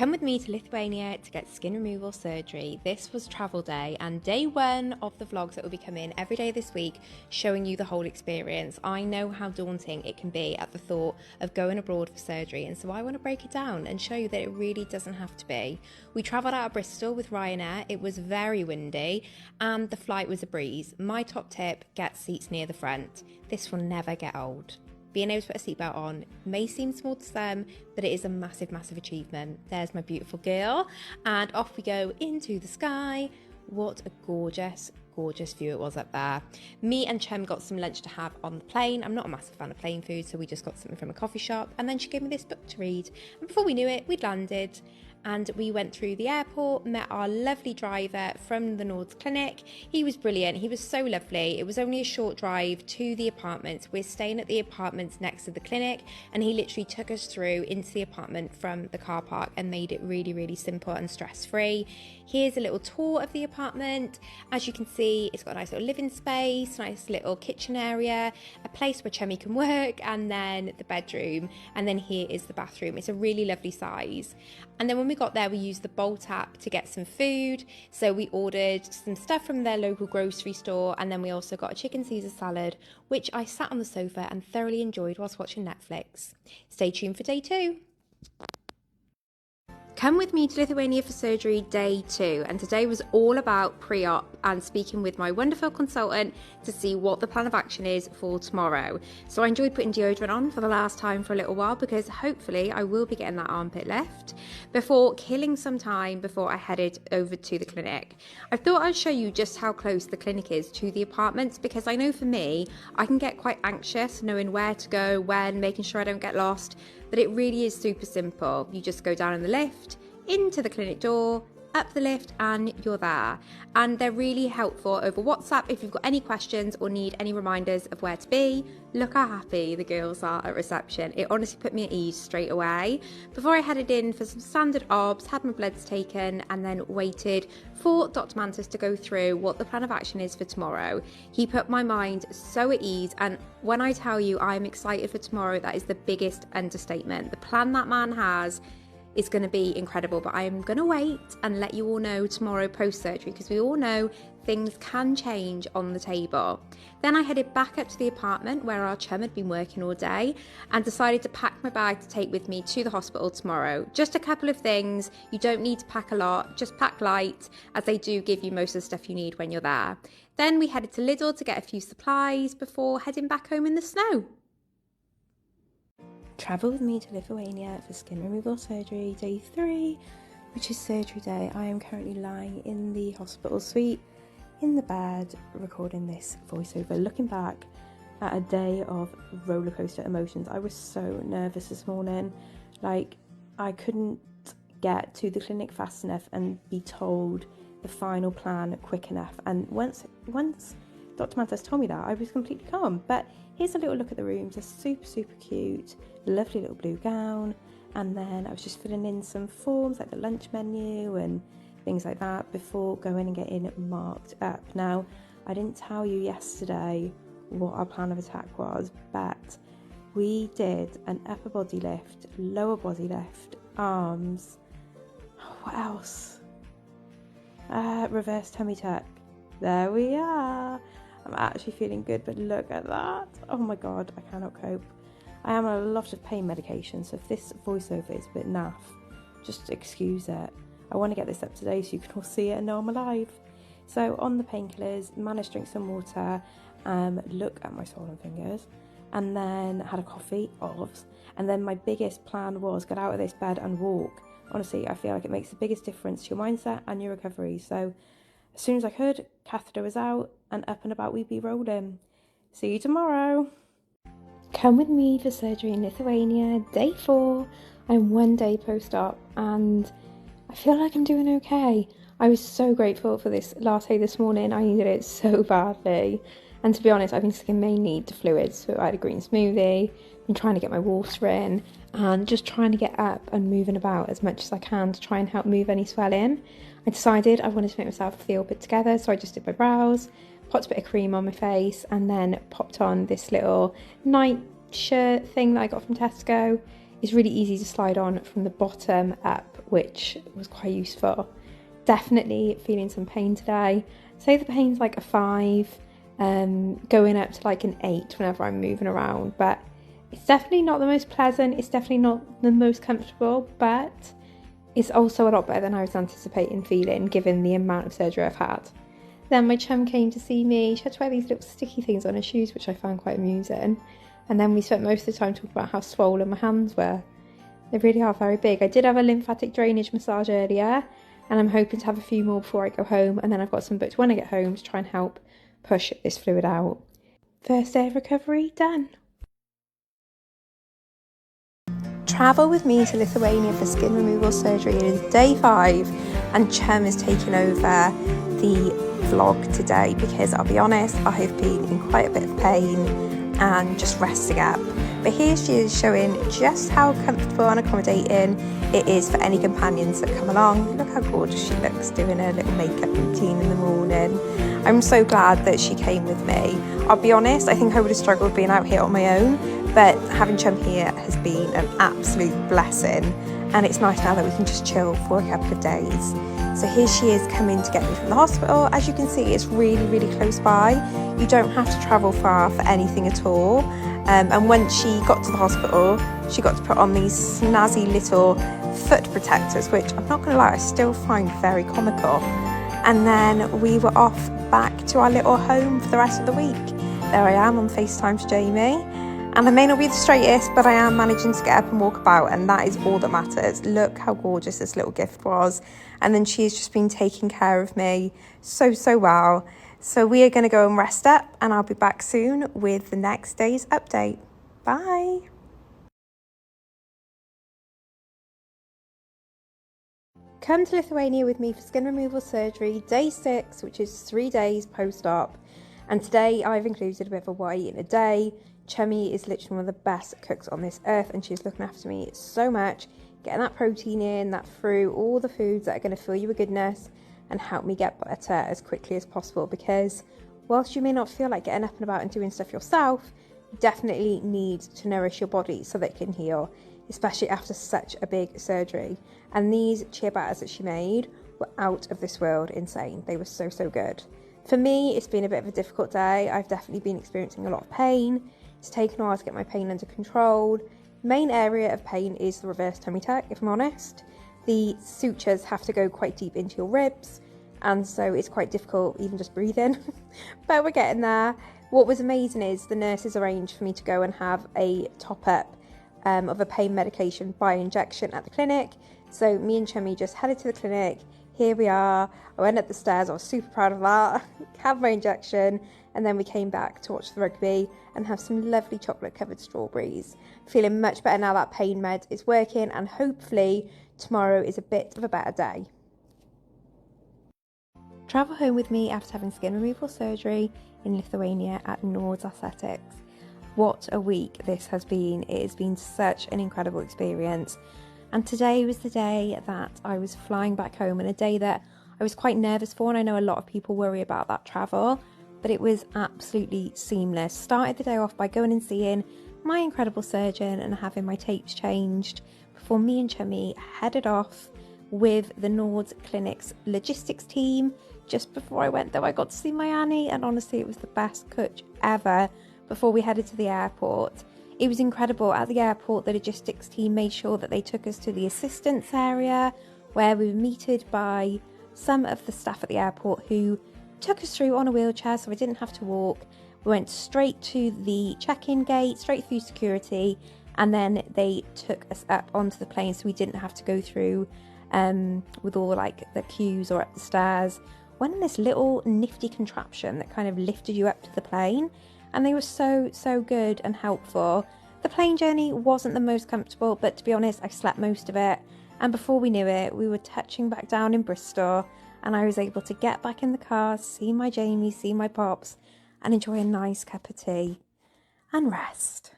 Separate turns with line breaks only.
Come with me to Lithuania to get skin removal surgery. This was travel day and day one of the vlogs that will be coming every day this week, showing you the whole experience. I know how daunting it can be at the thought of going abroad for surgery, and so I want to break it down and show you that it really doesn't have to be. We travelled out of Bristol with Ryanair. It was very windy and the flight was a breeze. My top tip, get seats near the front. This will never get old. Being able to put a seatbelt on may seem small to some, but it is a massive, massive achievement. There's my beautiful girl, and off we go into the sky. What a gorgeous, gorgeous view it was up there. Me and Chem got some lunch to have on the plane. I'm not a massive fan of plane food, so we just got something from a coffee shop, and then she gave me this book to read. And before we knew it, we'd landed. And we went through the airport, met our lovely driver from the Nordesthetics clinic. He was brilliant. He was so lovely. It was only a short drive to the apartments. We're staying at the apartments next to the clinic, and he literally took us through into the apartment from the car park and made it really, really simple and stress-free. Here's a little tour of the apartment. As you can see, it's got a nice little living space, nice little kitchen area, a place where Chummy can work, and then the bedroom, and then here is the bathroom. It's a really lovely size. And then when we got there, we used the Bolt app to get some food. So we ordered some stuff from their local grocery store, and then we also got a chicken Caesar salad, which I sat on the sofa and thoroughly enjoyed whilst watching Netflix. Stay tuned for day 2. Come with me to Lithuania for surgery day 2, and today was all about pre-op and speaking with my wonderful consultant to see what the plan of action is for tomorrow. So I enjoyed putting deodorant on for the last time for a little while, because hopefully I will be getting that armpit lift before killing some time before I headed over to the clinic. I thought I'd show you just how close the clinic is to the apartments, because I know for me, I can get quite anxious knowing where to go, when, making sure I don't get lost. But it really is super simple. You just go down in the lift, into the clinic door, up the lift, and you're there. And they're really helpful over WhatsApp if you've got any questions or need any reminders of where to be. Look how happy the girls are at reception. It honestly put me at ease straight away. Before I headed in for some standard obs, had my bloods taken, and then waited for Dr. Mantas to go through what the plan of action is for tomorrow. He put my mind so at ease, and when I tell you I'm excited for tomorrow, that is the biggest understatement. The plan that man has is going to be incredible, but I am going to wait and let you all know tomorrow post-surgery, because we all know things can change on the table. Then I headed back up to the apartment where our chum had been working all day, and decided to pack my bag to take with me to the hospital tomorrow. Just a couple of things. You don't need to pack a lot, just pack light, as they do give you most of the stuff you need when you're there. Then we headed to Lidl to get a few supplies before heading back home in the snow. Travel with me to Lithuania for skin removal surgery day 3, which is surgery day. I am currently lying in the hospital suite in the bed recording this voiceover, looking back at a day of roller coaster emotions. I was so nervous this morning. Like, I couldn't get to the clinic fast enough and be told the final plan quick enough. And once Dr. Mantas told me that, I was completely calm. But here's a little look at the rooms. They're super, super cute. Lovely little blue gown. And then I was just filling in some forms like the lunch menu and things like that before going and getting marked up. Now, I didn't tell you yesterday what our plan of attack was, but we did an upper body lift, lower body lift, arms. What else? Reverse tummy tuck. There we are. I'm actually feeling good, but look at that. Oh my God, I cannot cope. I am on a lot of pain medication, so if this voiceover is a bit naff, just excuse it. I want to get this up today so you can all see it and know I'm alive. So on the painkillers, managed to drink some water, look at my swollen fingers, and then had a coffee, olives, and then my biggest plan was get out of this bed and walk. Honestly, I feel like it makes the biggest difference to your mindset and your recovery. So as soon as I could, catheter was out, and up and about we'd be rolling. See you tomorrow. Come with me for surgery in Lithuania, day 4. I'm 1 day post-op, and I feel like I'm doing okay. I was so grateful for this latte this morning. I needed it so badly. And to be honest, I've been sucking mainly to fluids. So I had a green smoothie, been trying to get my water in, and just trying to get up and moving about as much as I can to try and help move any swelling. I decided I wanted to make myself feel put together, so I just did my brows, popped a bit of cream on my face, and then popped on this little night shirt thing that I got from Tesco. It's really easy to slide on from the bottom up which was quite useful. Definitely feeling some pain today. Say the pain's like a 5, going up to like an 8 whenever I'm moving around, but it's definitely not the most pleasant, it's definitely not the most comfortable, but it's also a lot better than I was anticipating feeling given the amount of surgery I've had. Then my chum came to see me. She had to wear these little sticky things on her shoes, which I found quite amusing. And then we spent most of the time talking about how swollen my hands were. They really are very big. I did have a lymphatic drainage massage earlier, and I'm hoping to have a few more before I go home. And then I've got some booked when I get home to try and help push this fluid out. First day of recovery done. Travel with me to Lithuania for skin removal surgery. It is day 5 and Chum is taking over the vlog today because I'll be honest, I have been in quite a bit of pain and just resting up. But here she is showing just how comfortable and accommodating it is for any companions that come along. Look how gorgeous she looks doing her little makeup routine in the morning. I'm so glad that she came with me. I'll be honest, I think I would have struggled being out here on my own, but having Chum here has been an absolute blessing, and it's nice now that we can just chill for a couple of days. So here she is coming to get me from the hospital. As you can see, it's really, really close by. You don't have to travel far for anything at all. And when she got to the hospital, she got to put on these snazzy little foot protectors, which I'm not going to lie, I still find very comical. And then we were off back to our little home for the rest of the week. There I am on FaceTime to Jamie. And I may not be the straightest, but I am managing to get up and walk about, and that is all that matters. Look how gorgeous this little gift was. And then she has just been taking care of me so well. So we are going to go and rest up, and I'll be back soon with the next day's update. Bye. Come to Lithuania with me for skin removal surgery, day 6, which is 3 days post-op. And today I've included a bit of a what I eat in a day. Chummy is literally one of the best cooks on this earth, and she's looking after me so much, getting that protein in, that fruit, all the foods that are going to fill you with goodness and help me get better as quickly as possible, because whilst you may not feel like getting up and about and doing stuff yourself, you definitely need to nourish your body so that it can heal, especially after such a big surgery. And these chia batters that she made were out of this world insane. They were so good. For me, it's been a bit of a difficult day. I've definitely been experiencing a lot of pain. It's taken a while to get my pain under control. Main area of pain is the reverse tummy tuck, if I'm honest. The sutures have to go quite deep into your ribs, and so it's quite difficult even just breathing. But we're getting there. What was amazing is the nurses arranged for me to go and have a top-up of a pain medication by injection at the clinic. So me and Chummy just headed to the clinic. Here we are. I went up the stairs. I was super proud of that. Had my injection, and then we came back to watch the rugby and have some lovely chocolate covered strawberries. Feeling much better now that pain med is working, and hopefully tomorrow is a bit of a better day. Travel home with me after having skin removal surgery in Lithuania at Nordesthetics. What a week this has been. It has been such an incredible experience. And today was the day that I was flying back home, and a day that I was quite nervous for, and I know a lot of people worry about that travel, but it was absolutely seamless. Started the day off by going and seeing my incredible surgeon and having my tapes changed before me and Chummy headed off with the Nord Clinic's logistics team. Just before I went though, I got to see my Annie, and honestly it was the best coach ever before we headed to the airport. It was incredible. At the airport, the logistics team made sure that they took us to the assistance area where we were meted by some of the staff at the airport who took us through on a wheelchair, so I didn't have to walk. We went straight to the check-in gate, straight through security, and then they took us up onto the plane so we didn't have to go through with all like the queues or up the stairs. Went in this little nifty contraption that kind of lifted you up to the plane, and they were so good and helpful. The plane journey wasn't the most comfortable, but to be honest, I slept most of it, and before we knew it, we were touching back down in Bristol, and I was able to get back in the car, see my Jamie, see my pops, and enjoy a nice cup of tea and rest.